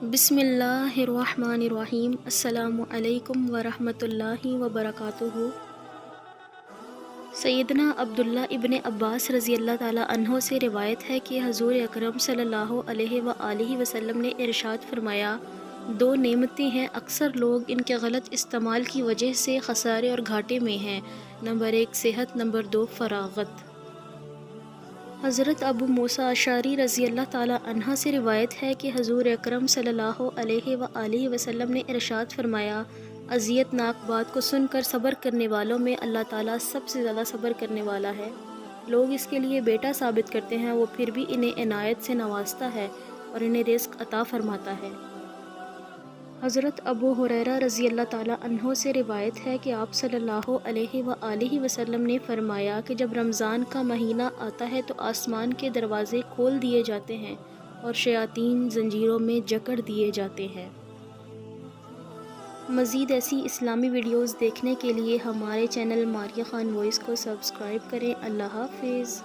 بسم اللہ الرحمن الرحیم۔ السلام علیکم ورحمۃ اللہ وبرکاتہ۔ سیدنا عبداللہ ابن عباس رضی اللہ تعالیٰ عنہ سے روایت ہے کہ حضور اکرم صلی اللہ علیہ وآلہ وسلم نے ارشاد فرمایا، دو نعمتیں ہیں اکثر لوگ ان کے غلط استعمال کی وجہ سے خسارے اور گھاٹے میں ہیں، نمبر 1 صحت، نمبر 2 فراغت۔ حضرت ابو موسیٰ اشعری رضی اللہ تعالیٰ عنہ سے روایت ہے کہ حضور اکرم صلی اللہ علیہ وآلہ وسلم نے ارشاد فرمایا، اذیت ناک بات کو سن کر صبر کرنے والوں میں اللہ تعالیٰ سب سے زیادہ صبر کرنے والا ہے۔ لوگ اس کے لیے بیٹا ثابت کرتے ہیں، وہ پھر بھی انہیں عنایت سے نوازتا ہے اور انہیں رزق عطا فرماتا ہے۔ حضرت ابو ہریرہ رضی اللہ تعالیٰ عنہ سے روایت ہے کہ آپ صلی اللہ علیہ وآلہ وسلم نے فرمایا کہ جب رمضان کا مہینہ آتا ہے تو آسمان کے دروازے کھول دیے جاتے ہیں اور شیاطین زنجیروں میں جکڑ دیے جاتے ہیں۔ مزید ایسی اسلامی ویڈیوز دیکھنے کے لیے ہمارے چینل ماریہ خان وائس کو سبسکرائب کریں۔ اللہ حافظ۔